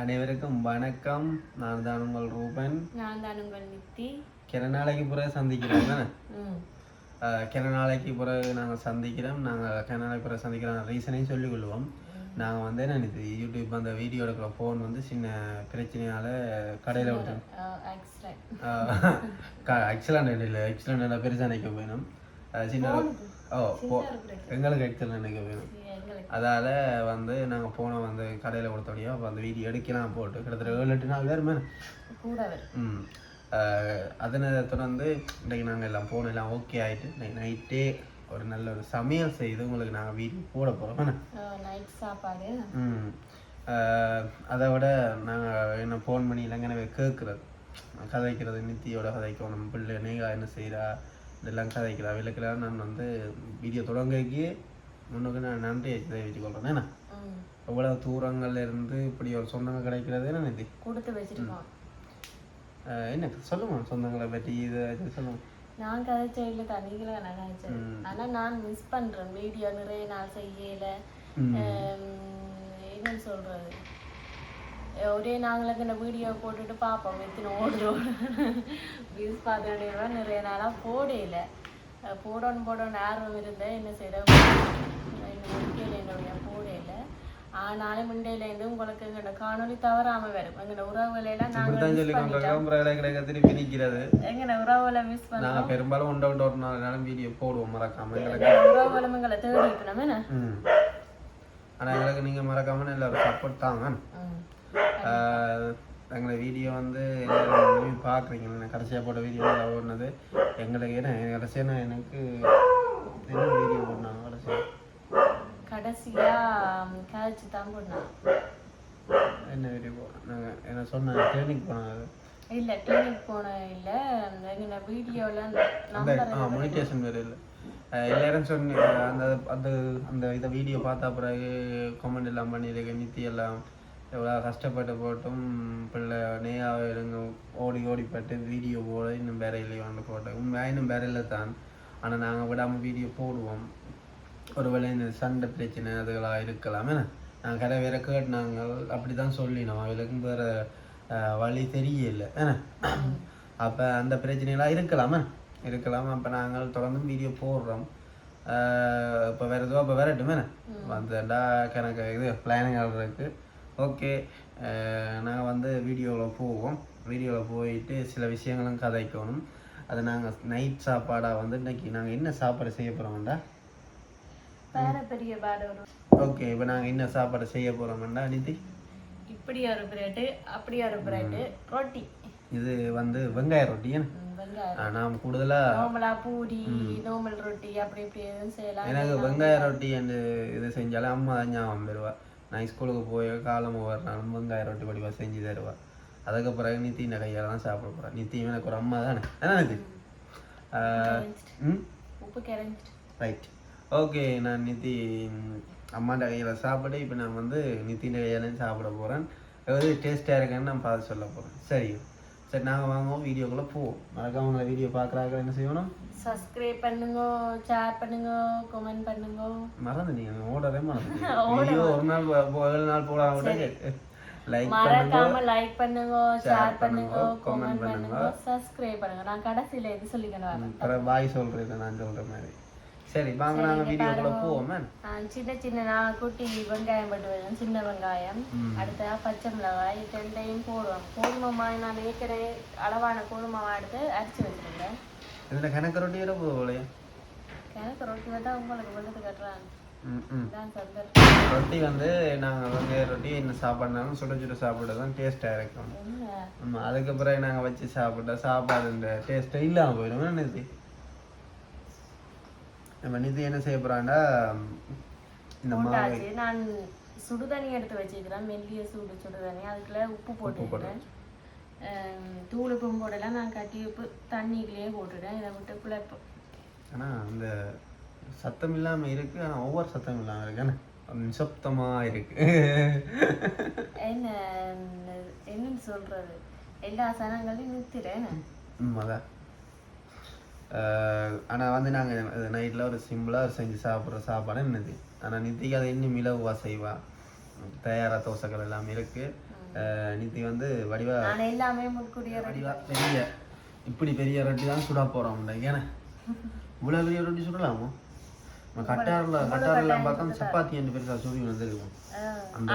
அனைவருக்கும் வணக்கம். நான் தான் உங்கள் ரூபன். நான் தான் உங்கள் நித்தி. கிற நாளைக்கு பிறகு சந்திக்கிறோம் தானே? கிற நாளைக்கு பிறகு நாங்கள் சந்திக்கிறோம். நாங்கள் கிற நாளைக்கு பிறகு சந்திக்கிற ரீசனையும் சொல்லிக் கொள்வோம். நாங்கள் வந்து என்ன இது யூடியூப் அந்த வீடியோ எடுக்கிற ஃபோன் வந்து சின்ன பிரச்சனையால் கடையில் விட்டோம். ஆக்சிடென்ட் இல்லை, ஆக்சிடென்ட் பெருசாக நினைக்க போயிடும். சின்ன எங்களுக்கு ஆக்சிடென்ட் நினைக்க போயிடும். அதால் வந்து நாங்கள் ஃபோனை வந்து கடையில் கொடுத்தோடையோ அப்போ அந்த வீடியோ எடுக்கலாம் போட்டு கிட்டத்தட்ட 7-8 நாள் வேறுமே அதனை தொடர்ந்து இன்றைக்கி நாங்கள் எல்லாம் ஃபோன் எல்லாம் ஓகே ஆகிட்டு இன்றைக்கி நைட்டே ஒரு நல்ல ஒரு சமையல் செய்து உங்களுக்கு நாங்கள் வீடியோ போட போகிறோம். நைட் சாப்பாடு. அதை விட நாங்கள் என்ன ஃபோன் பண்ணி இல்லைங்க கேட்குறது கதைக்கிறது, நித்தியோட கதைக்கணும், பிள்ளை நீங்க என்ன செய்கிறா இதெல்லாம் கதைக்கிறா விளக்கலாம். நான் வந்து வீடியோ தொடங்கி முன்னுக்கு நான் நன்றி தெரிவித்து கொள்கிறேன். ஏன்னா எவ்வளோ தூரங்கள்ல இருந்து இப்படி ஒரு சொந்தங்கள் கிடைக்கிறது என்ன நிதி கொடுத்து வச்சிருக்கோம். என்ன சொல்லுமா சொந்தங்களை பற்றி இது சொல்லுங்க. நான் கதைச்ச இல்லை தண்ணிகளை நான் கதைச்சேன். ஆனால் நான் மிஸ் பண்ணுறேன் வீடியோ நிறைய நான் செய்யலை. என்னன்னு சொல்கிறது, ஒரே நாங்களுக்கு இந்த வீடியோ போட்டுட்டு பார்ப்போம் எத்தனை ஓடுறோம் வியூஸ் பார்த்துட்டு நிறைய நாளாக போடையில போடணும் ஆர்வம் இருந்தேன். என்ன செய்ய என்னுடைய போடையில நாளை முண்டையிலேருந்து உங்களுக்கு எங்களோட காணொலி தவறாம வரும். எங்களோட உறவுகளெல்லாம் எங்களோட உறவுகளை மிஸ் பண்ண பெரும்பாலும் ஒரு நாள் வீடியோ போடுவோம் மறக்காம. உறவுகளும் எங்களை தேடிட்டு நம்ம என்ன ஆனால் எங்களுக்கு நீங்கள் மறக்காம எல்லாரும் சப்போர்ட் தாங்க. எங்களை வீடியோ வந்து எல்லாரும் பார்க்குறீங்க. கடைசியாக போட்ட வீடியோ ஓடுனது எங்களுக்கு என்ன கடைசியாக எனக்கு என்ன வீடியோ போடணும் கடைசியாக கழிச்சு தான் போடணும். என்ன வீடியோ நாங்கள் என்ன சொன்ன கிளினிக் போனது இல்லை, கிளினிக் போன இல்லை, எங்கள் வீடியோவில் மோனிட்டேஷன் வேறு இல்லை. எல்லாரும் சொன்ன அந்த அந்த அந்த இதை வீடியோ பார்த்தா பிறகு கமெண்ட் எல்லாம் பண்ணியிருக்கேன். நித்தி எல்லாம் எவ்வளோ கஷ்டப்பட்டு போட்டும் பிள்ளை நேயாவை இருங்க ஓடிப்பட்டு வீடியோ போட இன்னும் வேற இல்லையோன்னு போட்டேன். உண்மையாக இன்னும் வேற இல்லை தான். ஆனால் நாங்கள் விடாமல் வீடியோ போடுவோம். ஒருவேளை இந்த சண்டை பிரச்சனை அதுகளாக இருக்கலாம். ஏன்னா நாங்கள் கடை வேற கேட்டுனாங்க அப்படி தான் சொல்லினோம். அவளுக்கும் வேறு வழி தெரியல. ஏன்னா அப்போ அந்த பிரச்சனையெல்லாம் இருக்கலாம். அப்போ நாங்கள் தொடர்ந்து வீடியோ போடுறோம். இப்போ வேறு எதுவும் அப்போ வரட்டுமே வந்தேன்டா கணக்கு இது பிளானிங் ஆடுறதுக்கு. ஓகே, நாங்கள் வந்து வீடியோவில் போவோம். வீடியோவில் போயிட்டு சில விஷயங்களும் கதைக்கணும். அது நாங்கள் நைட் சாப்பாடாக வந்து இன்றைக்கி நாங்கள் என்ன சாப்பாடு செய்ய போகிறோம்டா ஓகே. இப்போ நாங்கள் என்ன சாப்பாடு செய்ய போகிறோம்டா நிதி? இப்படி ஒரு பிரெட்டு அப்படி ஒரு பிரெட்டு ரொட்டி. இது வந்து வெங்காய ரொட்டி. நாம் கூடுதலாக பூரி நோமல் ரொட்டி அப்படி இப்படி எதுவும் செய்யலாம். எனக்கு வெங்காய ரொட்டி என்று இது செஞ்சாலும் அம்மா தான் ஞாபகம் வருவா. நான் ஸ்கூலுக்கு போய் காலம் ஒவ்வொரு வெங்காய ரொட்டி படிவா செஞ்சு தருவாள். அதுக்கு பிறகு நித்தி இந்த கையால் தான் சாப்பிட போகிறேன். நித்தியும் எனக்கு ஒரு அம்மா தானே என்ன நிதி? Right, okay. நான் நித்தி அம்மாண்ட கையில் சாப்பிட்டு இப்போ நான் வந்து நித்தின் கையாலையும் சாப்பிட போகிறேன். எதாவது டேஸ்ட்டாக இருக்கேன்னு நான் பார்த்து சொல்ல போகிறேன். சரி, நாங்கள் வாங்குவோம், வீடியோக்குள்ளே போவோம். மறக்காம உங்களை வீடியோ பார்க்குறாங்க என்ன செய்யணும்? சப்ஸ்கிரைப் பண்ணுங்க, ஷேர் பண்ணுங்க, கமெண்ட் பண்ணுங்க. மறந்துட்டீங்க, ஓடவே மறந்துட்டீங்க. வீடியோ ஒரு நாள் 7 நாள் போட விட லைக் பண்ணுங்க, ஷேர் பண்ணுங்க, கமெண்ட் பண்ணுங்க, சப்ஸ்கிரைப் பண்ணுங்க. நான் கடைசியில் எது சொல்லிக்கணும் பாய் சொல்கிறேன் நான் சொல்கிற மாதிரி. சரி வாங்க நாங்கள் வீடியோக்குள்ளே போவோம். சின்ன நான் குட்டி வெங்காயம் போட்டு சின்ன வெங்காயம், அடுத்த பச்சை மிளகாய் ரெண்டையும் கோதுமை நான் ஏற்கனவே அளவான கோதுமை எடுத்து அரைச்சி வச்சுருக்கேன். இதில் கணக்கு ரொட்டி போகலையா? கணக்கு ரொட்டி தான் உங்களுக்கு வெள்ளத்து கட்டுறாங்க. ரொட்டி வந்து நாங்கள் வெங்காய ரொட்டி என்ன சாப்பாடுனாலும் சுட சாப்பிட தான் டேஸ்ட்டாக இருக்கும். ஆமாம், அதுக்கப்புறம் நாங்கள் வச்சு சாப்பிட்டா சாப்பாடு இந்த டேஸ்ட்டை இல்லாமல் போயிடும். நிதி நம்ம நிதி என்ன செய்ய போகிறாண்டா இந்த மாதிரி நான் சுடுதண்ணி எடுத்து வச்சுக்கிறேன். மெல்லிய சுடுதண்ணி, அதுக்குள்ள உப்பு போட்டுக்கிறேன். தூள் உப்பும் போடலாம். நான் கட்டி உப்பு தண்ணிக்குள்ளேயே போட்டுட்டேன். இதை விட்டு பிள்ளைப்போம். ஆனால் அந்த சத்தம் இல்லாமல் இருக்குது. ஆனால் ஒவ்வொரு சத்தம் இல்லாமல் இருக்கு. ஆனால் நிசப்தமாக இருக்கு. என்னன்னு சொல்றது, எல்லா சனங்களையும் நிறுத்திடுறேன். அதான். ஆனால் வந்து நாங்கள் நைட்டில் ஒரு சிம்பிளாக செஞ்சு சாப்பிட்ற சாப்பாடு என்னது. ஆனால் நித்திக்கு அதை இன்னும் இலகுவாக செய்வாள். தயாராக தோசைகள் எல்லாமே இருக்குது. நித்தி வந்து வடிவா நான் எல்லாமே முட்கூடிய வடிவா பெரிய இப்படி பெரிய ரொட்டி தான் சுடா போகிறோம் ஏன்னா இவ்வளோ பெரிய ரொட்டி சுடலாமோ கட்டாரில் பார்த்தா சப்பாத்தி என்று பெருசாக சுடி வந்துருக்கும் அந்த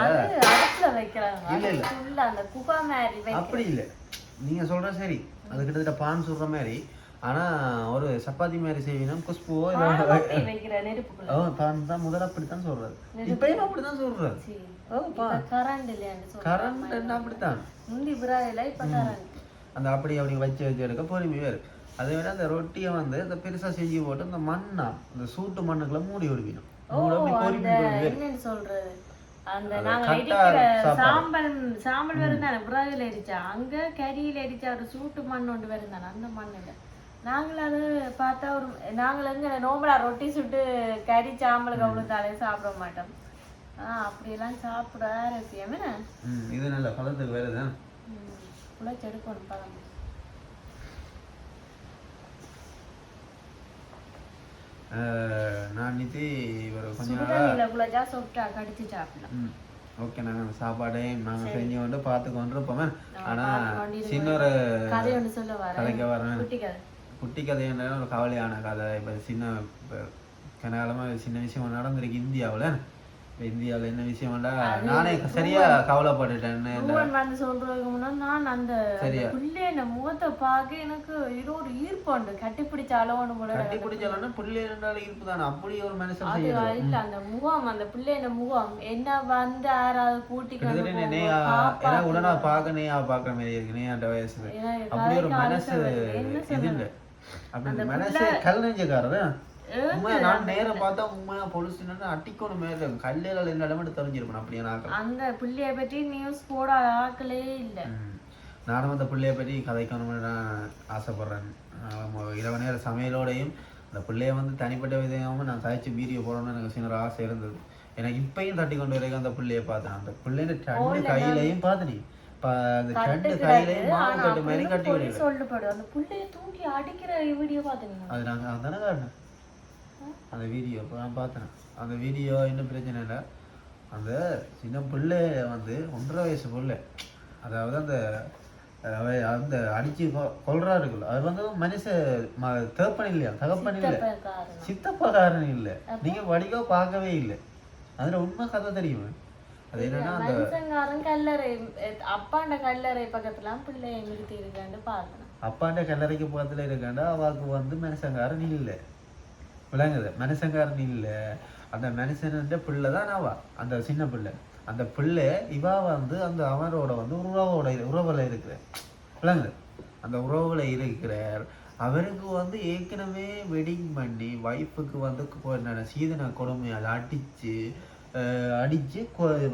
இல்லை இல்லை அப்படி இல்லை நீங்கள் சொல்கிற சரி அது கிட்டத்தட்ட பான் சுடுற மாதிரி ஆனால் ஒரு சப்பாத்தி மாதிரி செய்வீங்கன்னா குஷ்புவோ பான் தான் முதல்ல அப்படித்தான் சொல்கிறது இப்பயும் அப்படித்தான் சொல்கிறது கரண்ட் அப்படித்தான் அந்த அப்படி வச்சு எடுக்க பொறுமை வேறு அதை விட அந்த ரொட்டியை வந்து அந்த பெருசா செஞ்சு போட்டு அந்த மண்ணா அந்த சூட்டு மண்ணுக்குள்ள மூடி விடுவிடும் அந்த நாங்க சாம்பல் வருந்தானே புறாவில அடிச்சா அங்க கரியில அடிச்சா ஒரு சூட்டு மண் ஒன்று வருந்தானே அந்த மண்ணுல நாங்களும் அது பார்த்தா ஒரு நாங்கள் எங்க நோம்பலா ரொட்டி சுட்டு கறி சாம்பலுக்கு அவ்வளோ சாப்பிட மாட்டோம் அப்படியெல்லாம் சாப்பிட ஆரோக்கியம் இது நல்ல பழத்துக்கு வேறுதான் செடுக்கணும் பழம் நான் நித்தி ஒரு கொஞ்சம் கடிச்சு சாப்பிடலாம் ஓகே நாங்கள் சாப்பாடையும் நாங்கள் செஞ்சு கொண்டு பார்த்து கொண்டு இருப்போமே ஆனால் சின்ன ஒரு கதைக்க வரேன் குட்டி கதை என்ன ஒரு கவலையான கதை இப்போ சின்ன இப்போ கனகாலமாக சின்ன விஷயம் நடந்திருக்கு இந்தியாவில் இந்தியாவில் என்ன விஷயம்டா நானே சரியா கவலைப்பட்டுட்டேன் சொல்றதுக்கு முன்னாடி நான் அந்த பிள்ளைய முகத்தை பார்க்க எனக்கு ஏதோ ஒரு ஈர்ப்பு உண்டு கட்டிப்பிடிச்சாலும் கட்டிப்பிடிச்சாலும் பிள்ளை இருந்தாலும் ஈர்ப்பு தானே அப்படி ஒரு மனுஷன் இல்ல அந்த முகம் அந்த பிள்ளைய முகம் என்ன வந்து யாராவது கூட்டிக்கிட்டு உடனே பார்க்க நேயா பார்க்குற மாதிரி இருக்கு நேயாண்ட வயசு அப்படி ஒரு மனசு இது இல்லை அப்படி மனசு கல் நெஞ்சக்காரரு நான் நேரம் பார்த்தா உண்மையா பொலிசு அட்டிக்கணும் மேல கல்லையில என்ன இடமெட்டு தெரிஞ்சிருப்பேன் அப்படியே நான் அந்த பிள்ளைய பற்றி நியூஸ் போடாத ஆட்களே இல்லை நானும் அந்த பிள்ளைய பற்றி கதைக்கணும்னு நான் ஆசைப்படுறேன் இரவு நேர சமையலோடையும் அந்த பிள்ளைய வந்து தனிப்பட்ட விதமாக நான் கதைச்சு வீடியோ போடணும்னு எனக்கு சின்ன ஆசை இருந்தது எனக்கு இப்பயும் தட்டி கொண்டு வரைக்கும் அந்த பிள்ளைய பார்த்தேன் அந்த பிள்ளைய ரெண்டு கையிலையும் பார்த்தனி அந்த ரெண்டு கையிலையும் மாவு கட்டு மாதிரி கட்டி விடுது சொல்லப்படும் அந்த பிள்ளைய தூக்கி அடிக்கிற வீடியோ பார்த்தீங்க அது நாங்கள் அதானே காரணம் அந்த வீடியோ இப்போ நான் பார்த்தேன் அந்த வீடியோ என்ன பிரச்சனை இல்லை அந்த சின்ன பிள்ளை வந்து 1.5 வயசு பிள்ளை அதாவது அந்த அந்த அடிச்சு கொல்றா இருக்குல்ல அது வந்து மனுஷ தேப்பன் இல்லையா தகப்பன் இல்லை சித்தப்பக்காரன் இல்லை நீங்க வடிவா பார்க்கவே இல்லை அதுல உண்மை கதை தெரியுமா அது என்னன்னா அந்த கல்லறை அப்பாண்ட கல்லறை பக்கத்துல பிள்ளை நிறுத்தி இருக்காண்டு பார்க்கணும் அப்பாண்ட கல்லறைக்கு பக்கத்துல இருக்காண்டா அவாக்கு வந்து மனுஷங்காரன் இல்லை விளங்குது மனுஷங்காரன் இல்லை அந்த மனுஷன் பிள்ளை தான் அவா அந்த சின்ன பிள்ளை அந்த பிள்ளை இவா வந்து அந்த அவரோட வந்து உறவுல இருக்கிற விளங்குது அந்த உறவுல இருக்கிறார் அவருக்கு வந்து ஏற்கனவே வெட்டிங் பண்ணி ஒய்ஃபுக்கு வந்து சீதன கொடுமை அதை அடிச்சு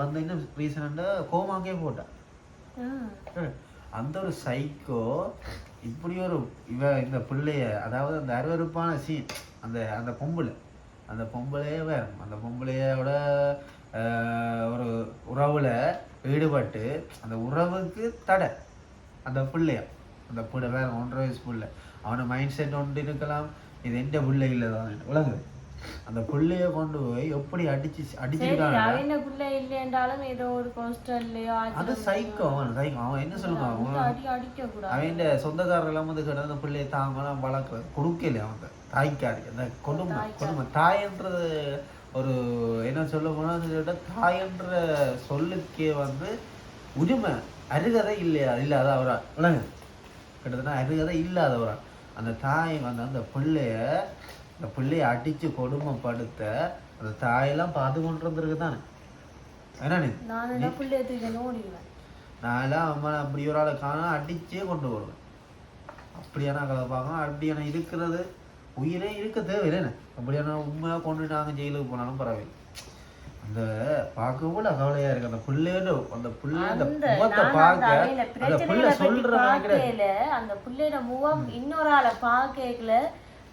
வந்து என்ன ரீசனா கோமாக்கே போட்டான் அந்த ஒரு சைக்கோ இப்படி ஒரு இந்த பிள்ளைய அதாவது அந்த அருவருப்பான சீன் அந்த பொம்பளையே வேற அந்த பொம்பளையோட ஒரு உறவுல ஈடுபட்டு அந்த உறவுக்கு தடை அந்த பிள்ளைய அந்த பிள்ளை வேற 1.5 வயசு பிள்ளை அவன மைண்ட் செட் ஒன்று இருக்கலாம் இது எந்த பிள்ளை இல்லைதான் உலகுது அந்த பிள்ளைய கொண்டு போய் எப்படி அடிச்சிருக்காங்க அது சைக்கோ அவன் என்ன சொல்லுவான் அவன் சொந்தக்காரர் எல்லாம் வந்து கிட்ட அந்த பிள்ளைய தாங்கலாம் வளர்க்குறது கொடுக்கல அவங்க தாய்க்காரி அந்த கொடுமை தாயன்றது ஒரு என்ன சொல்ல போனா தாயன்ற சொல்லுக்கே வந்து உரிமை அருகதை இல்லையா இல்லாத அவரா விளங்கு கிட்டத்தட்ட அருகதை இல்லாதவரா அந்த தாய் வந்து அந்த பிள்ளைய அடிச்சு கொடுமைப்படுத்த அந்த தாயெல்லாம் பார்த்து கொண்டு இருந்திருக்கு தானே நான் எல்லாம் அம்மா அப்படி ஒரு ஆளை காண அடிச்சே கொண்டு வருவேன் அப்படியான கதை பார்க்கணும் அப்படியான இருக்கிறது உயிரே இருக்க தேவையில்லை அப்படியான உண்மையாக கொண்டு நாங்கள் ஜெயிலுக்கு போனாலும் பரவாயில்லை அந்த பார்க்க கூட கவலையா இருக்கு அந்த பிள்ளையோட அந்த பிள்ளை அந்த முகத்தை பார்க்க அந்த பிள்ளை சொல்ற அந்த பிள்ளையோட முகம் இன்னொரு ஆளை பார்க்கல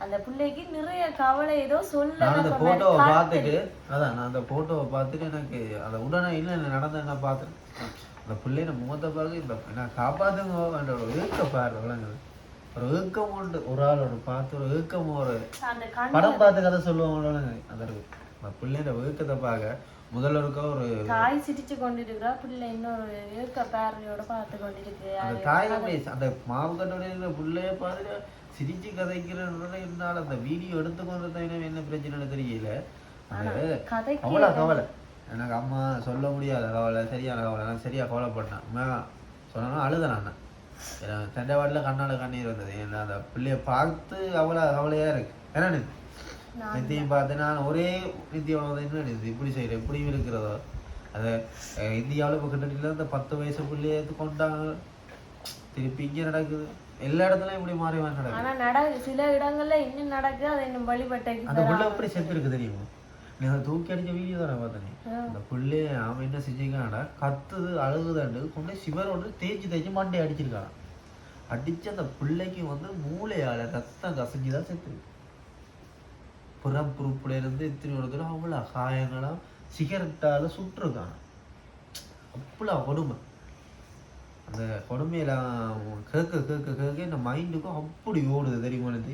அந்த பிள்ளைக்கு நிறைய கவலை ஏதோ சொல்ல அந்த போட்டோவை பார்த்துட்டு அதான் நான் அந்த போட்டோவை பார்த்துட்டு எனக்கு அந்த உடனே இல்லை நடந்த என்ன பார்த்தேன் அந்த பிள்ளைய முகத்தை பார்க்க இந்த நான் காப்பாத்துங்க ஒரு ஏக்கம் பாரு விளங்குது ஒரு ஏக்கம் உண்டு ஒரு ஆளோட பார்த்து ஒரு ஏக்கம் ஒரு படம் பார்த்து கதை சொல்லுவாங்க அந்த பிள்ளையோட ஏக்கத்தை பார்க்க முதல்ல இருக்க ஒரு தாய் சிரிச்சு கொண்டிருக்கிறா, பிள்ளை இன்னொரு இருக்க பேரனையோட பார்த்து கொண்டிருக்கு. அந்த தாய் அந்த மாவு கட்டோட பிள்ளைய பார்த்துட்டு சிரிச்சு கதைக்கிறதுனால என்னால் அந்த வீடியோ எடுத்துக்கொண்டு என்ன பிரச்சனைன்னு தெரியல. அவ்வளோ கவலை எனக்கு அம்மா சொல்ல முடியாத கவலை, சரியான கவலை. நான் சரியா கவலைப்பட்டேன். சொன்னா அழுத நான் தண்டை வாட்டில் கண்ணால் கண்ணீர் வந்தது. ஏன்னா அந்த பிள்ளைய பார்த்து அவ்வளோ கவலையா இருக்கு. ஏன்னா நித்தியம் பார்த்து நான் ஒரே நித்தியம் என்ன இப்படி செய்யறேன் இப்படியும் இருக்கிறதோ. அதை இந்தியாவில் இப்போ கிட்டத்தட்ட இந்த 10 வயசு பிள்ளைய கொண்டாங்க. திருப்பி இங்கே நடக்குது. எல்லா இடத்துலயும் இப்படி மாறி மாறி நடக்குது. ஆனா நடக்குது, சில இடங்கள்ல இன்னும் நடக்குது. அதை இன்னும் வழிபட்டு அந்த பிள்ளை எப்படி செத்து இருக்கு தெரியுமா? நீ அதை தூக்கி அடிச்ச வீடியோ தானே பார்த்தனே. அந்த பிள்ளைய அவன் என்ன செஞ்சுக்கானா கத்துது அழுகுதாண்டு கொண்டு சிவரோடு தேய்ச்சி மண்டை அடிச்சிருக்கான். அடிச்சு அந்த பிள்ளைக்கு மூளையால ரத்தம் கசஞ்சுதான் செத்துருக்கு. புறப்புறுப்புல இருந்து இத்தனை ஒருத்தர் அவ்வளோ காயங்களாம் சிகரெட்டால சுட்டுருக்கான். அவ்வளோ கொடுமை. அந்த கொடுமையெல்லாம் கேட்க கேட்க கேட்க இந்த மைண்டுக்கும் அப்படி ஓடுது தெரியுமானது.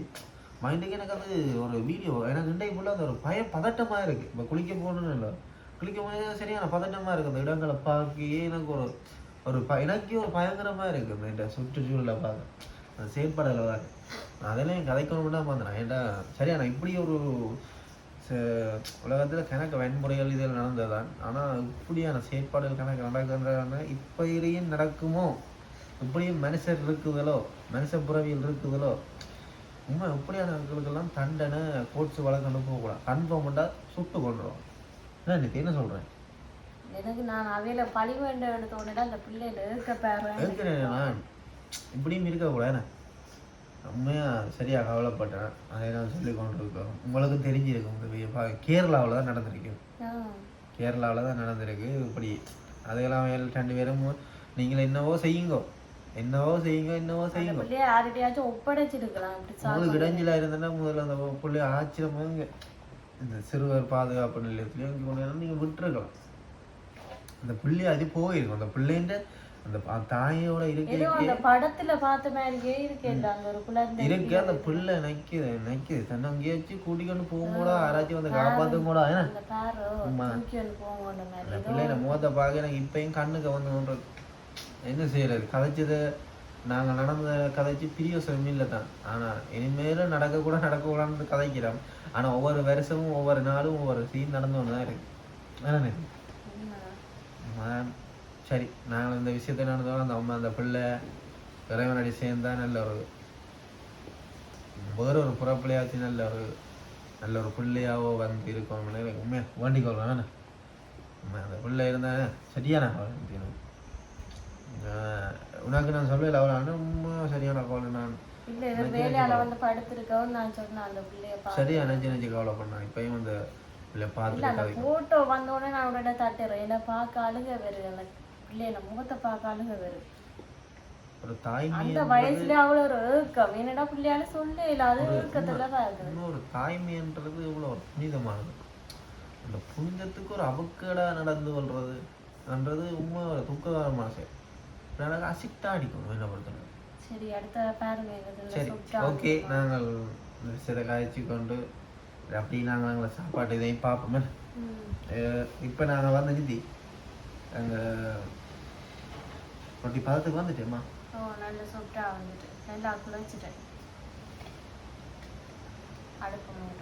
மைண்டுக்கு எனக்கு அது ஒரு வீடியோ எனக்கு இன்றைக்கு ஃபுல்லாக அந்த ஒரு பதட்டமாக இருக்குது. இப்போ குளிக்க போகணுன்னு இல்லை, குளிக்க போது சரியான பதட்டமாக இருக்குது. அந்த இடங்களை பார்க்கையே எனக்கு எனக்கே ஒரு பயங்கரமாக இருக்குது. இந்த சுற்றுச்சூழலை பார்க்க அந்த செயற்பாடுகளை பார்க்க அதெல்லாம் என் கதைக்கணும்னு தான் பார்த்தேன். ஏன்டா சரியான இப்படி ஒரு உலகத்தில் கணக்கு வன்முறைகள் இதில் நடந்ததுதான். ஆனால் இப்படியான செயற்பாடுகள் கணக்கு நடக்குதுன்றாங்க. இப்படியும் நடக்குமோ, இப்படியும் மனுஷர் இருக்குதலோ, மனுஷ புறவியல் இருக்குதலோ. உண்மை இப்படியானவர்களுக்கெல்லாம் தண்டனை கோட்ஸ் வழக்கு அனுப்பக்கூடாது. கன்ஃபார்மெண்டா சுட்டு கொண்டுரும். என்ன சொல்றேன்? எனக்கு நான் அவையில பழி வேண்ட தோணுடா அந்த பிள்ளைல இருக்க பேர் நான் இப்படியும் இருக்கக்கூடாது. உண்மையா சரியா கவலைப்பட்டேன். அதை நான் சொல்லி கொண்டு இருக்கோம். உங்களுக்கும் தெரிஞ்சிருக்கும். கேரளாவில் தான் நடந்திருக்கு. கேரளாவில் தான் நடந்திருக்கு. இப்படி அதையெல்லாம் 2 பேரும் நீங்களே என்னவோ செய்யுங்க, என்னவோ செய்யுங்க. யார்கிட்டயாச்சும் ஒப்படைச்சிருக்கலாம். உங்களுக்கு இடைஞ்சலா இருந்தேன்னா முதல்ல அந்த பிள்ளைய ஆச்சரியமாங்க இந்த சிறுவர் பாதுகாப்பு நிலையத்திலேயே இங்கே கொண்டு வந்து நீங்கள் விட்டுருக்கலாம். அந்த பிள்ளை அது போயிருக்கும். அந்த பிள்ளைன்ற அந்த தாயோட இருக்க படத்துல பார்த்த மாதிரியே இருக்கு. அந்த பிள்ளை நைக்குது தன்னை அங்கேயாச்சு கூட்டிக்கொண்டு போகும்போதா யாராச்சும் வந்து காப்பாற்றும் கூட. அந்த பிள்ளைய முகத்தை பார்க்க எனக்கு இப்பயும் கண்ணுக்கு வந்து என்ன செய்யறது. கதைச்சதை நாங்கள் நடந்த கதைச்சு பிரியோசனம் இல்லை தான். ஆனால் இனிமேலும் நடக்கக்கூடாதுன்னு கதைக்கிறோம். ஆனால் ஒவ்வொரு வருஷமும் ஒவ்வொரு நாளும் ஒவ்வொரு சீன் நடந்து ஒன்று தான் இருக்கு. சரி, நாங்கள் இந்த விஷயத்தை நடந்தோம். அந்த அம்மா அந்த பிள்ளை இறைவனடி சேர்ந்தா நல்ல ஒரு புறப்பிள்ளையாச்சு நல்ல ஒரு பிள்ளையாவோ வந்து இருக்கணும். எனக்கு உண்மையாக வேண்டிக் கொள்றேன். அந்த பிள்ளை இருந்தா சரியான உனக்கு நான் சொல்லல அவ்வளோ சரியான கவலை. நான் சரியா நினைச்சு கவலை பண்ணேன். இப்பயும் அந்த போட்டோ வந்தோடனே நான் உடனே தட்டுறேன். என்ன பார்க்க அழுக வருது, பிள்ளைய முகத்தை பார்க்க அழுக வருது. ஒரு தாய்மை அந்த வயசுல அவ்வளோ ஒரு ஏக்கம். என்னடா பிள்ளையால சொல்ல இல்லாத ஏக்கத்துலதான் இருக்கு. ஒரு தாய்மைன்றது இவ்வளோ ஒரு புனிதமானது. அந்த புனிதத்துக்கு ஒரு அவக்கேடா நடந்து கொள்றதுன்றது உண்மை ஒரு துக்ககரமான செயல். எனக்கு அசிக்டா அடிக்கணும் என்ன பொறுத்தவரை. சரி, அடுத்த பாருங்க. சரி, ஓகே. நாங்கள் சில காய்ச்சி கொண்டு அப்படி நாங்கள் சாப்பாட்டு இதையும் பார்ப்போமே. இப்போ நாங்கள் வந்து நிதி அங்கே ரொட்டி பதத்துக்கு வந்துட்டேம்மா. நல்ல சொட்டா வந்துட்டு நல்லா குழைச்சிட்டேன்.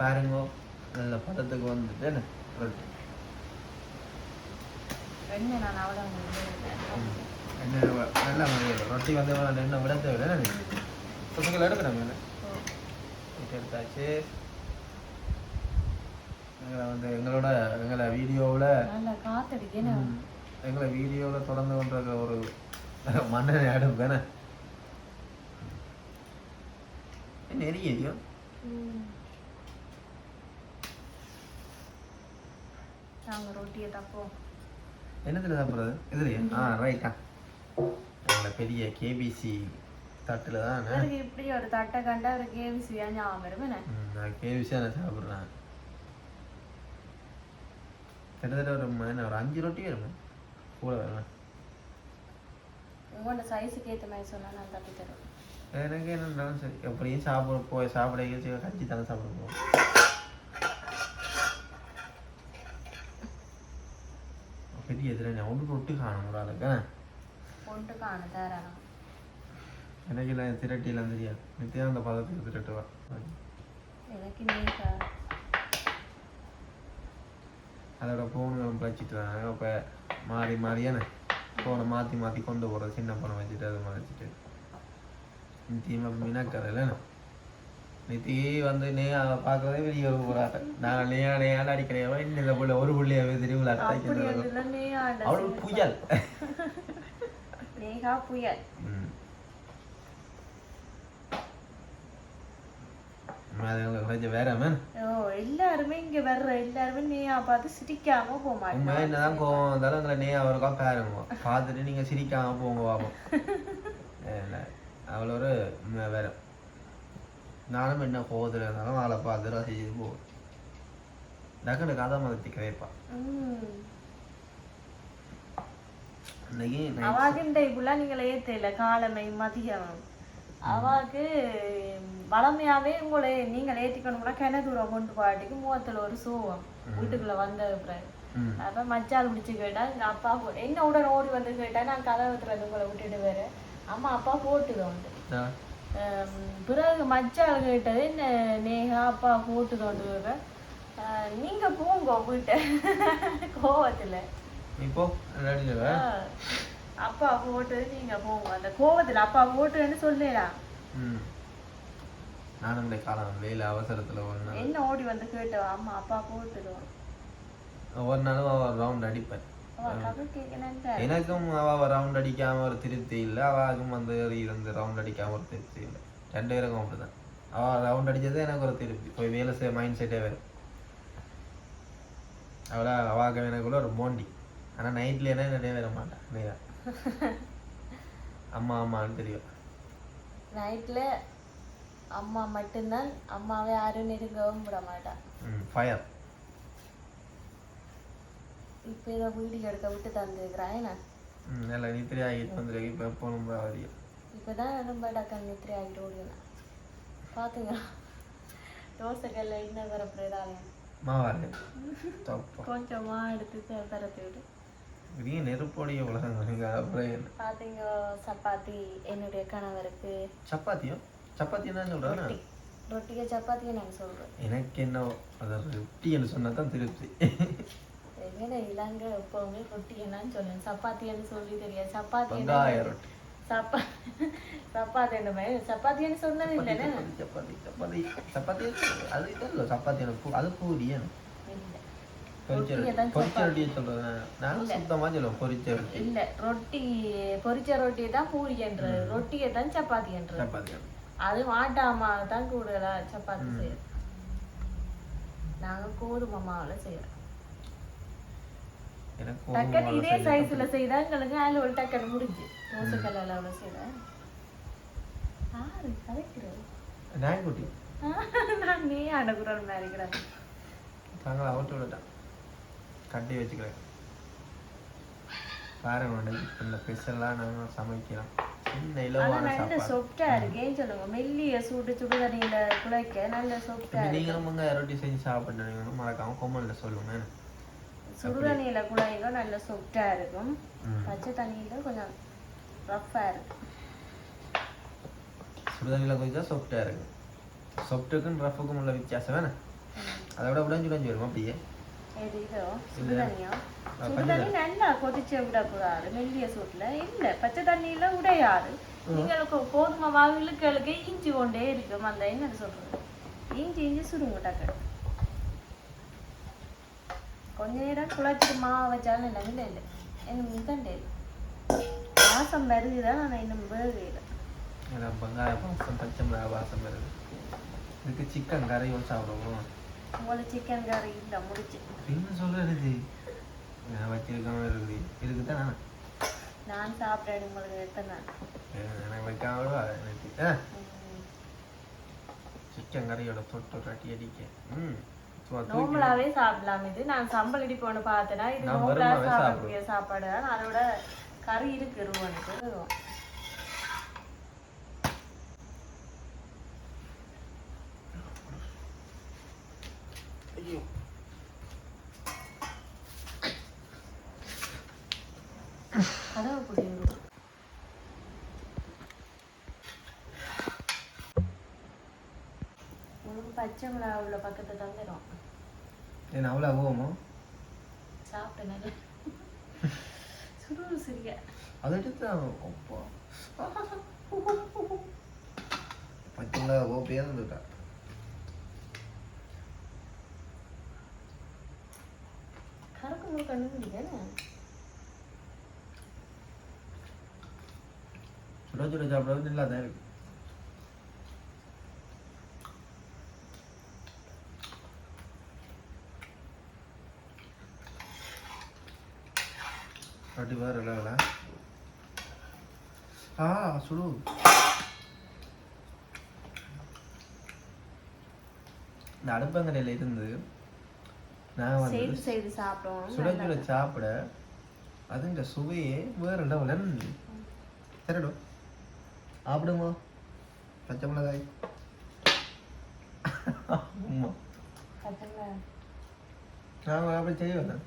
பாருங்க, நல்ல பதத்துக்கு வந்துட்டு என்ன ரொட்டி நான் அவ்வளோ என்ன நல்லா ரொட்டி வந்து என்ன விட தேவை சொத்துக்கள் எடுக்கணும். எடுத்தாச்சு. எங்களை வீடியோவில் தொடர்ந்து கொண்ட ஒரு மன்னனை அடுப்பு தானே நெறியோ. என்னத்துல சாப்பிட்றது இதுலையா? ரைட்டா. எங்களை பெரிய கேபிசி தட்டில் தான் இப்படி ஒரு தட்டை கண்டா ஒரு கேபிசியா ஞாபகம் வருமே. நான் கேபிசியாக நான் சாப்பிட்றேன். கிட்டத்தட்ட ஒரு 5 ரொட்டி வருமே கூட வருவேன். உங்களோட சைஸுக்கு ஏற்ற மாதிரி சொன்னால் நான் தட்டி தருவேன். எனக்கு என்னன்னாலும் சரி, எப்படியும் சாப்பிட கஞ்சி தானே சாப்பிட போவோம். பெரிய எதிராக ஒன்று ரொட்டி காணும் ஒரு ஆளுக்கு ஒன்று காண தாராளம் எனக்கு இல்லை திரட்டிலாம் தெரியாது நித்தியம் அந்த பதத்துக்கு திரட்டுவா எனக்கு நீக்கா அதோட ஃபோனும் வச்சுட்டுறாங்க இப்போ மாறி மாறியானே ஃபோனை மாற்றி மாற்றி கொண்டு போகிறது சின்ன ஃபோனை வச்சுட்டு அதை வச்சுட்டு நித்தியமாக மீனாக்கறல நித்தி வந்து பார்க்கறதே வெளியே போகிறாங்க நான் நேயான்னு அடிக்கிறேன் இன்னும் புள்ள ஒரு புள்ளையாவே திருவிழா அவ்வளோ புயல் நேகா புயல் வேற எல்லாருமே இங்க வர்ற எல்லாருமே நேயா பார்த்து சிரிக்காம போக மாட்டோம் என்னதான் கோவம் வந்தாலும் உங்களை நேயா அவருக்கா பாருங்க பார்த்துட்டு நீங்க சிரிக்காம போங்க பாப்போம் அவ்வளோ ஒரு வேற நானும் என்ன கோவத்தில் இருந்தாலும் அவளை பார்த்து ரசிச்சு போவேன் டக்குனு கதை மதத்தி கிடைப்பா அவாகின்ற இப்பெல்லாம் நீங்களே ஏத்தல காலமை மதியம் அவாக்கு வளமையாவே உங்களை நீங்கள் ஏற்றிக்கணும்னா கிணத்தூரம் கொண்டு போட்டிக்கு முகத்துல ஒரு சோகம் வீட்டுக்குள்ள வந்த அப்ப மச்சால் பிடிச்சு கேட்டா எங்க அப்பா என்ன உடனே ஓடி வந்து கேட்டா நான் கதவை திறந்து உங்களை விட்டுட்டு வேற அம்மா அப்பா போட்டுதோண்டு பிறகு மச்சால் கேட்டது என்ன நேகா அப்பா போட்டுதோண்டு நீங்க போங்க வீட்டை கோவத்துல இப்போ அப்பா போட்டது நீங்க போங்க அந்த கோவத்துல அப்பா போட்டுன்னு சொல்லலாம் நானும் காலம் வெயில அவசரத்துல என்ன ஓடி வந்து கேட்டவா அம்மா அப்பா போட்டுடுவோம் ஒவ்வொரு நாளும் அவ ரவுண்ட் அடிப்பேன் எனக்கும் அவ ரவுண்ட் அடிக்காம ஒரு திருப்தி இல்லை அவாக்கும் வந்து இருந்து ரவுண்ட் அடிக்காம ஒரு திருப்தி இல்லை 2 பேருக்கும் அப்படிதான் அவ ரவுண்ட் அடிச்சதே எனக்கு ஒரு திருப்தி போய் வேலை செய்ய மைண்ட் செட்டே வேறு அவளா அவாக்க எனக்குள்ள ஒரு போண்டி ஆனா நைட்ல என்ன நிறைய வர மாட்டேன் அம்மா அம்மான்னு தெரியும் நைட்ல அம்மா மட்டும்தான் அம்மாவை யாரும் நெருங்கவும் விட மாட்டான் ஃபயர் இப்போ ஏதோ வீடியோ எடுக்க விட்டு தந்துருக்குறேன் இல்லை நித்திரை ஆகிட்டு வந்துருக்கு இப்போ எப்போ ரொம்ப வரையும் இப்போதான் ரொம்ப டக்கல் நித்திரை ஆகிட்டு ஓடினா பார்த்துங்க தோசைக்கல்ல இன்னும் வர பிரதாயம் மாவாரு கொஞ்சமா எடுத்து பரத்தி விட்டு பெரிய நெருப்போடைய உலகங்க அப்புறம் பாத்தீங்க சப்பாத்தி என்னுடைய கணவருக்கு சப்பாத்தியோ சப்பாத்தி என்ன சொல்றேன் ரொட்டியை சப்பாத்தியை நான் சொல்றேன் எனக்கு என்ன அதாவது ரொட்டி என்று சொன்னா தான் திருப்தி எங்கட இலங்க எப்பவுமே ரொட்டி என்னன்னு சொல்லுங்க சப்பாத்தின்னு சொல்லி தெரியாது சப்பாத்தி ரொட்டி சப்பாத்தி என்ன சப்பாத்தின்னு சொன்னது இல்லைன்னா சப்பாத்தி சப்பாத்தி சப்பாத்தி அது இல்லை சப்பாத்தி அது பூரி பொரிச்ச ரொட்டியை சொல்றேன் நான் சுத்தமா சொல்லுவேன் பொரிச்ச ரொட்டி இல்ல ரொட்டி பொரிச்ச ரொட்டியை தான் பூரி என்றது ரொட்டியை தான் சப்பாத்தி என்றது சப்பாத்தி அது ஆட்டாமா தான் கூடுதலா சப்பாத்தி செய்யறோம் நாங்க கோதுமை மாவுல செய்யறோம் டக்குன்னு இதே சைஸ்ல செய்தா எங்களுக்கு அதுல ஒரு டக்குன்னு முடிஞ்சு தோசைக்கல்ல அளவுல செய்யற யாரு கதைக்கிறது நாய்க்குட்டி நான் நீ அடக்குறோம் நினைக்கிறேன் தாங்களா அவுட்டு விடட்டா கட்டி வச்சுக்கிறேன் பாருங்க இந்த ஸ்பெஷலாக நாங்கள் சமைக்கிறோம் நல்ல சொப்டா இருக்கு ஏன் சொல்லுங்க மெல்லிய சூடு சுடுதண்ணியில குழைக்க நல்ல சொப்டா நீங்களும் ரொட்டி செஞ்சு சாப்பிட்டு மறக்காம கொம்மன்ல சொல்லுங்க சுடுதண்ணியில குழைங்க நல்ல சொப்டா இருக்கும் பச்சை தண்ணியில கொஞ்சம் ரஃப்பா இருக்கும் சுடுதண்ணியில கொஞ்சம் சொப்டா இருக்கு சொப்டுக்கும் ரஃப்புக்கும் உள்ள வித்தியாசம் வேணா அதை விட உடஞ்சு உடஞ்சு வரும் அப்படியே சுடுதண்ணியா சுடுதண்ணி நல்லா கொதிச்சு விடக்கூடாது மெல்லிய சூட்டுல இல்ல பச்சை தண்ணியில உடையாது நீங்களுக்கு கோதுமை வாவிலுக்கு இஞ்சி கொண்டே இருக்கும் அந்த என்ன சொல்றது இஞ்சி சுடுங்க டக்கு கொஞ்ச நேரம் குழச்சிட்டு மாவு வச்சாலும் இல்லை இல்லை இல்லை எனக்கு மிகண்டே வாசம் வருதுதான் ஆனால் இன்னும் வேகல வெங்காய வாசம் பச்சை மிளகாய் வாசம் வருது இதுக்கு சிக்கன் கறியும் சாப்பிடுவோம் உங்களுக்கு சிக்கன் கறி இல்லை முடிச்சு என்ன சொல்றது நான் வச்சிருக்காம இருக்குது இருக்குதான் நான் சாப்பிட்றேன் உங்களுக்கு எத்தனை எனக்கு வைக்காம எனக்கு சிக்கன் கறியோட தொட்டு ரட்டி அடிக்க நோம்பலாவே சாப்பிடலாம் இது நான் சம்பல் இடி போன பார்த்தேன்னா இது நோம்பலா சாப்பிடக்கூடிய சாப்பாடு தான் அதோட கறி இருக்கு ரூவனுக்கு பச்சை மிளகா உள்ள பக்கத்தை தந்துடும். ஏன்னா அவ்வளோ போவோமோ சாப்பிட்டேன் நல்லா சுடு சிரிக்க அதை எடுத்து அப்பா பச்சை மிளகா ஓப்பையாக இருந்துட்டா. கறக்கு முழு கண்ணு முடிக்கல சுட சுட சாப்பிட்றது நல்லா தான் இருக்கு. அப்படி வேறு இல்லைங்களா? சுடு. இந்த அடுப்பங்கரையில் இருந்து நான் வந்து செய்து சாப்பிடுவோம். சுட சுட சாப்பிட அதுன்ற சுவையே வேறு லெவலில் சரிடும். சாப்பிடுங்க பச்சை மிளகாய். ஆமாம் நான் அப்படி செய்வேன்.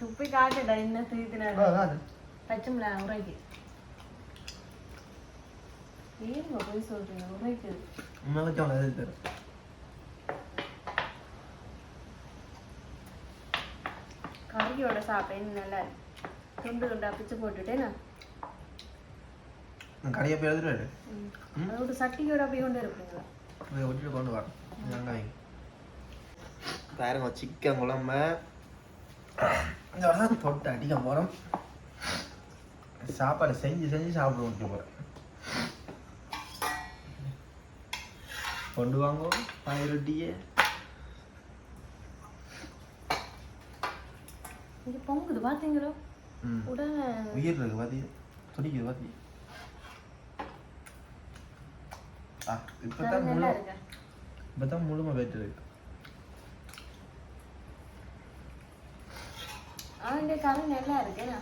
துப்பி காட்டுடா என்ன தீர்த்தினாரு பச்சை மிளகாய் உரைக்கு ஏங்க போய் சொல்றீங்க உரைக்கு உண்மை வச்சு அவனை எது தரும். கறியோட சாப்பிட்டேன் நல்லா துண்டு துண்டா பிச்சு போட்டுட்டேன் நான் கடையை போய் எழுதுட்டு அதோட சட்டியோட அப்படியே கொண்டு இருப்பீங்களா அதை விட்டுட்டு கொண்டு வரேன். வெங்காயம் பாருங்க சிக்கன் குழம்பு தொட்டு அடிக்க போகிறோம். சாப்பாடு செஞ்சு செஞ்சு சாப்பிட விட்டு போகிறேன். கொண்டு வாங்க பாய் ரொட்டியே. இது பொங்குது பாத்தீங்களோ உடனே உயிர் இருக்கு பாத்தி துடிக்குது பாத்தி. இப்பதான் முழுமை போயிட்டு இருக்கு. அவனுடைய கறி நல்லா இருக்குண்ணா.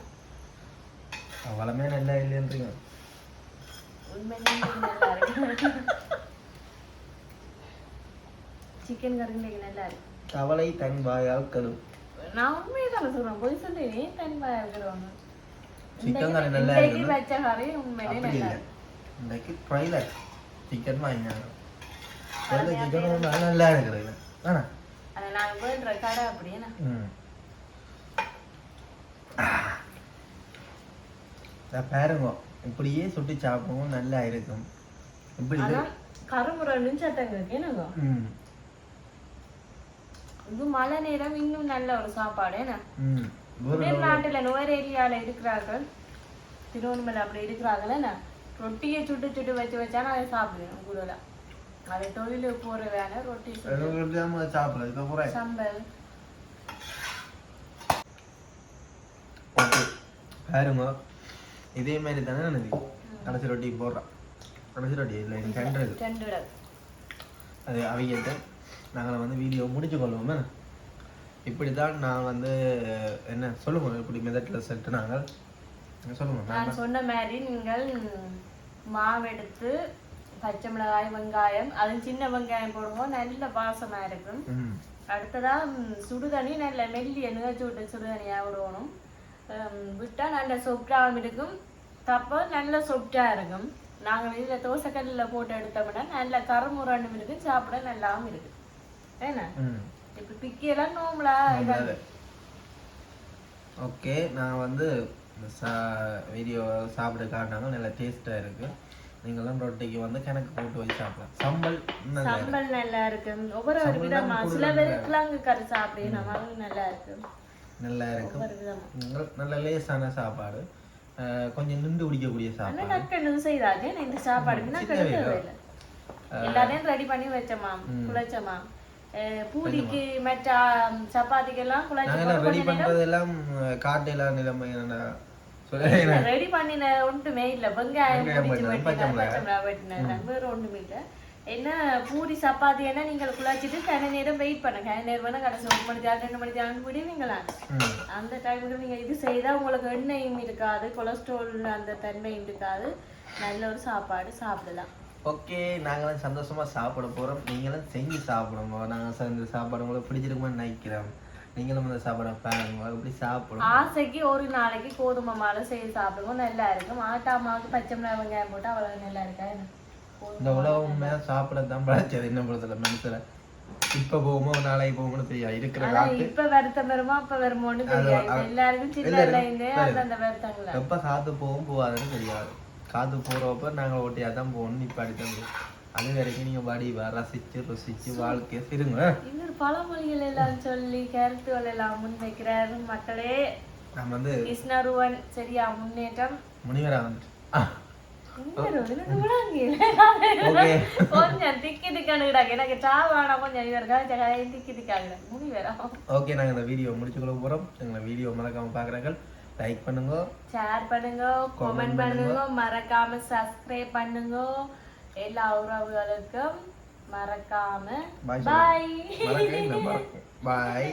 வளமே நல்லா இல்லைன்றீங்க. உண்மையிலே நல்லா இருக்கு. சிக்கன் கறி நல்லா இருக்கு. கவலை தன் வாயால் கடும். நான் உண்மையை தான் சொல்றேன், போய் சொல்லி தன் வாயால் கடும். சிக்கன் கறி நல்லா இருக்கு. வச்ச கறி உண்மையிலே நல்லா இருக்கு. இன்னைக்கு ட்ரைலர் சிக்கன் வாங்கினாங்க. சிக்கன் நல்லா இருக்குது. ஆனா அதை நான் வேண்டுற கடை அப்படியே பாருங்க இப்படியே சுட்டி சாப்பிடுவோம் நல்லா இருக்கும். இப்படி கருமுறை சட்டங்க என்னங்க இது மழை நேரம் இன்னும் நல்ல ஒரு சாப்பாடு. நாட்டுல நுவர் ஏரியால இருக்கிறார்கள், திருவண்ணாமலை அப்படி இருக்கிறாங்களே ரொட்டியை சுட்டு சுட்டு வச்சு வச்சா அதை சாப்பிடுவேன் கூட. அதை தொழிலுக்கு போற வேலை ரொட்டி சாப்பிடலாம். சம்பல் பாருங்க இதே மாதிரி தானே எனக்கு கடைசி ரொட்டி போடுறான். கடைசி ரொட்டி இல்லை எனக்கு அது அவைகிட்ட நாங்கள் வந்து வீடியோ முடிச்சு கொள்வோமே. இப்படி தான் நான் வந்து என்ன சொல்லுங்க இப்படி மெதட்டில் செட்டு நாங்கள் சொல்லுங்க. நான் சொன்ன மாதிரி நீங்கள் மாவெடுத்து பச்சை மிளகாய் வெங்காயம் அது சின்ன வெங்காயம் போடுவோம், நல்ல வாசமா இருக்கும். அடுத்ததா சுடுதண்ணி நல்ல மெல்லிய நிகழ்ச்சி விட்டு சுடுதண்ணியா விடணும். விட்டா நல்ல சொப்டாவும் இருக்கும், தப்ப நல்ல சொப்டா இருக்கும். நாங்கள் இதில் தோசைக்கல்லில் போட்டு எடுத்தோம்னா நல்ல கருமுறாண்டும் இருக்கு, சாப்பிட நல்லாவும் இருக்கு. ஏன்னா இப்போ பிக்கியெல்லாம் நோம்பலா. ஓகே நான் வந்து வீடியோ சாப்பிட காட்டினாங்க நல்லா டேஸ்ட்டாக இருக்கு. நீங்களும் ரொட்டிக்கு வந்து கணக்கு போட்டு வச்சு சாப்பிடலாம். சம்பல் நல்லா இருக்கு. ஒவ்வொரு விதமா சில பேருக்குலாம் கறி சாப்பிடணும், நல்லா இருக்கு. நல்லா இருக்கும். நல்ல லேசான சாப்பாடு, கொஞ்சம் நின்று குடிக்கக்கூடிய சாப்பாடு செய்தாங்க. இந்த சாப்பாடு எல்லாத்தையும் ரெடி பண்ணி வச்சோமா குழைச்சோமா. பூரிக்கு மற்ற சப்பாத்திக்கெல்லாம் ரெடி பண்றதெல்லாம் காட்டெல்லாம் நிலைமை ரெடி பண்ணின ஒன்றுமே இல்ல. வெங்காயம் வேற ஒண்ணுமே இல்ல. என்ன பூரி சப்பாத்தி என்ன நீங்கள் குழாச்சிட்டு கன நேரம் வெயிட் பண்ண, கன நேரம் வேணா கடைசி 1 மணி நேரம் 2 மணி நேரம் விடுவீங்களா. அந்த டைமுக்கு நீங்க இது செய்தா உங்களுக்கு எண்ணெயும் இருக்காது, கொலஸ்ட்ரால் அந்த தன்மையும் இருக்காது, நல்ல ஒரு சாப்பாடு சாப்பிடலாம். ஓகே நாங்களும் சந்தோஷமா சாப்பிட போறோம். நீங்களும் செஞ்சு சாப்பிடுங்க. நாங்கள் இந்த சாப்பாடு உங்களுக்கு பிடிச்சிருக்குமான்னு நினைக்கிறோம். நீங்களும் அந்த சாப்பாடை பாருங்க, அப்படி சாப்பிடுவோம். ஆசைக்கு ஒரு நாளைக்கு கோதுமை மாலை செய்து சாப்பிடுவோம், நல்லா இருக்கும். ஆட்டா மாவுக்கு பச்சை மிளகாய் வெங்காயம் போட்டு அவ்வளவு நல்லா இருக்கா. இந்த உலகம் உண்மையா சாப்பிடத்தான் பழச்சது என்ன பொறுத்தல மனசுல. இப்ப போகுமோ நாளைக்கு போகுமோ தெரியாது இருக்கிற காத்து. இப்ப வருத்தம் வருமா அப்ப வருமோன்னு தெரியாது. எல்லாருக்கும் சின்ன அந்த வருத்தங்கள எப்ப காத்து போகும் போகாதுன்னு தெரியாது. காத்து போறப்ப நாங்க ஓட்டியாதான் போகணும் நிப்பாடி தந்து. அது வரைக்கும் நீங்க பாடி ரசிச்சு ருசிச்சு வாழ்க்கைய சிறுங்க. இன்னொரு பழமொழிகள் எல்லாம் சொல்லி கருத்துக்கள் எல்லாம் முன்வைக்கிறாரு மக்களே. நம்ம வந்து கிருஷ்ணருவன் சரியா முன்னேற்றம் முனிவரா வந்து கொஞ்சம் திக்கி திக்கானுடாங்க எனக்கு சாவானா கொஞ்சம் இவருக்காக திக்கி திக்காங்க முனிவரா. ஓகே, நாங்க இந்த வீடியோ முடிச்சுக்கொள்ள போறோம். எங்களை வீடியோ மறக்காம பாக்குறாங்க லைக் பண்ணுங்க, ஷேர் பண்ணுங்க, கமெண்ட் பண்ணுங்க, மறக்காம சப்ஸ்கிரைப் பண்ணுங்க. எல்லா உறவுகளுக்கும் மறக்காம பாய் பாய்.